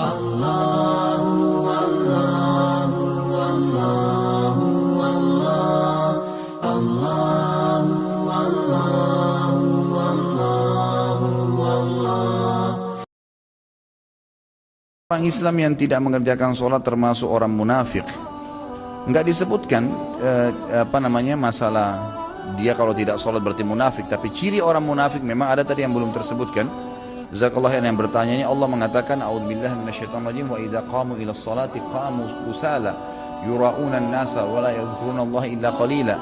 Allahu Allahu Allahu Allah Allahu Allahu Allahu Allah. Orang Islam yang tidak mengerjakan sholat termasuk orang munafik. Enggak disebutkan masalah dia kalau tidak sholat berarti munafik. Tapi ciri orang munafik memang ada tadi yang belum tersebutkan. Jazakallah yang bertanya ini, Allah mengatakan a'udzubillahi minasyaitonir rajim wa idza qamu ila sholati qamu kusala yura'una an-nasa wa la yadhkurunallaha illa qalila.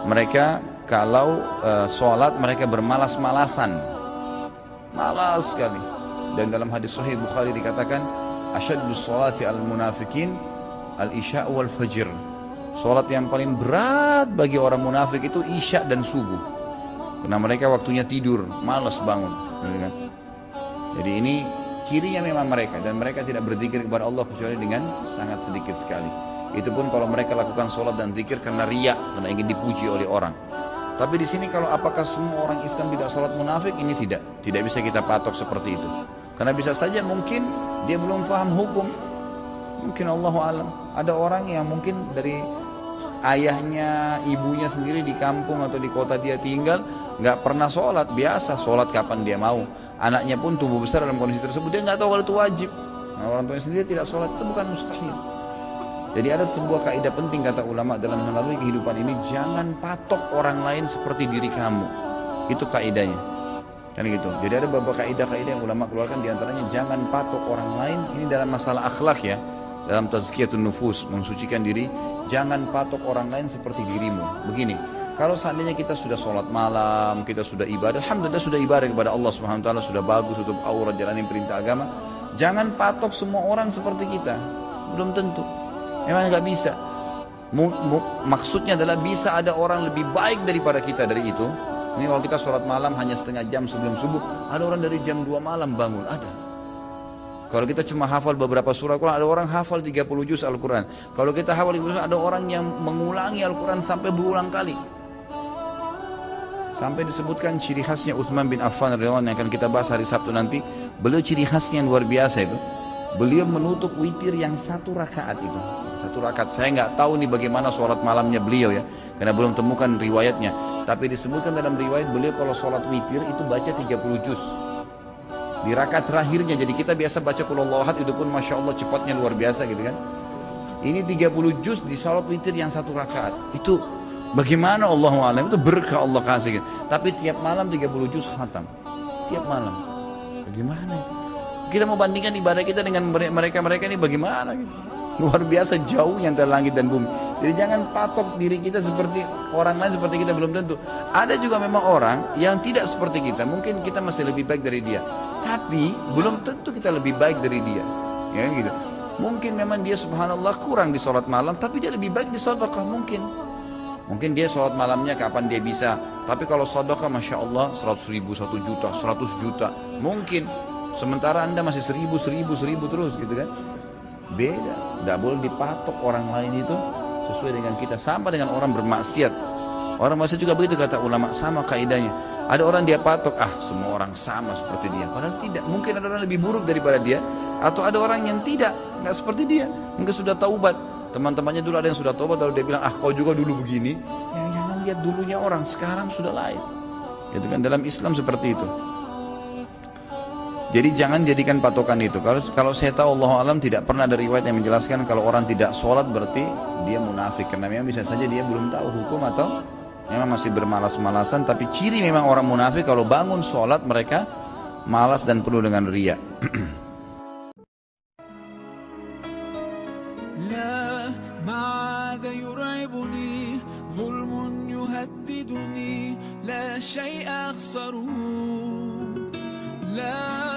Mereka kalau sholat mereka bermalas-malasan, malas sekali. Dan dalam hadis sahih Bukhari dikatakan asyaddus sholati al-munafikin al-isya' wal fajr. Sholat yang paling berat bagi orang munafik itu isya dan subuh, karena mereka waktunya tidur, malas bangun. Jadi ini cirinya memang mereka, dan mereka tidak berzikir kepada Allah kecuali dengan sangat sedikit sekali. Itu pun kalau mereka lakukan sholat dan zikir karena riya, karena ingin dipuji oleh orang. Tapi di sini kalau apakah semua orang Islam tidak sholat munafik, ini tidak bisa kita patok seperti itu. Karena bisa saja mungkin dia belum paham hukum, mungkin Allahu alam. Ada orang yang mungkin dari ayahnya, ibunya sendiri di kampung atau di kota dia tinggal nggak pernah sholat, biasa sholat kapan dia mau. Anaknya pun tumbuh besar dalam kondisi tersebut, dia nggak tahu kalau itu wajib. Nah, orang tuanya sendiri tidak sholat itu bukan mustahil. Jadi ada sebuah kaidah penting kata ulama dalam melalui kehidupan ini, jangan patok orang lain seperti diri kamu. Itu kaidahnya. Kan gitu. Jadi ada beberapa kaidah-kaidah yang ulama keluarkan, diantaranya jangan patok orang lain. Ini dalam masalah akhlak ya. Dalam tazkiyatun nufus, mensucikan diri, jangan patok orang lain seperti dirimu. Begini, kalau seandainya kita sudah sholat malam, kita sudah ibadah, alhamdulillah sudah ibadah kepada Allah Subhanahu wa taala, sudah bagus untuk aurat jalanin perintah agama, jangan patok semua orang seperti kita. Belum tentu. Memang nggak bisa. Maksudnya adalah bisa ada orang lebih baik daripada kita dari itu. Ini kalau kita sholat malam hanya setengah jam sebelum subuh, ada orang dari jam 2 malam bangun, ada. Kalau kita cuma hafal beberapa surah Al-Quran, ada orang hafal 30 juz Al-Quran. Kalau kita hafal 30 juz, ada orang yang mengulangi Al-Quran sampai berulang kali. Sampai disebutkan ciri khasnya Utsman bin Affan radhiyallahu anhu yang akan kita bahas hari Sabtu nanti. Beliau ciri khasnya yang luar biasa itu. Beliau menutup witir yang 1 rakaat itu. 1 rakaat. Saya nggak tahu nih bagaimana sholat malamnya beliau ya, karena belum temukan riwayatnya. Tapi disebutkan dalam riwayat beliau kalau sholat witir itu baca 30 juz. Di rakaat terakhirnya, jadi kita biasa baca qul huwallahu ahad, itu pun masya Allah cepatnya luar biasa gitu kan. Ini 30 juz di salat witir yang 1 rakaat. Itu bagaimana Allahu a'lam, itu berkah Allah kasih gitu. Tapi tiap malam 30 juz khatam. Tiap malam. Bagaimana itu? Kita mau bandingkan ibadah kita dengan mereka ini bagaimana gitu. Luar biasa jauhnya antara langit dan bumi. Jadi jangan patok diri kita seperti orang lain, seperti kita belum tentu. Ada juga memang orang yang tidak seperti kita. Mungkin kita masih lebih baik dari dia, tapi belum tentu kita lebih baik dari dia. Ya gitu. Mungkin memang dia subhanallah kurang di sholat malam, tapi dia lebih baik di sedekah mungkin. Mungkin dia sholat malamnya kapan dia bisa, tapi kalau sedekah masya Allah 100 ribu, 1 juta, 100 juta mungkin. Sementara anda masih 1000 terus gitu kan. Beda, tidak boleh dipatok orang lain itu sesuai dengan kita. Sama dengan orang bermaksiat. Orang maksiat juga begitu kata ulama, sama kaidahnya. Ada orang dia patok, semua orang sama seperti dia. Padahal tidak, mungkin ada orang lebih buruk daripada dia. Atau ada orang yang nggak seperti dia. Mungkin sudah taubat. Teman-temannya dulu ada yang sudah taubat, lalu dia bilang, kau juga dulu begini. Jangan lihat dulunya orang, sekarang sudah lain. Itu kan dalam Islam seperti itu. Jadi jangan jadikan patokan itu. Kalau saya tahu Allah alam tidak pernah ada riwayat yang menjelaskan kalau orang tidak sholat berarti dia munafik. Karena memang bisa saja dia belum tahu hukum atau memang masih bermalas-malasan. Tapi ciri memang orang munafik kalau bangun sholat mereka malas dan penuh dengan riya. لا ما عاد يرعبني ظلم يهددني لا شيء أخسره لا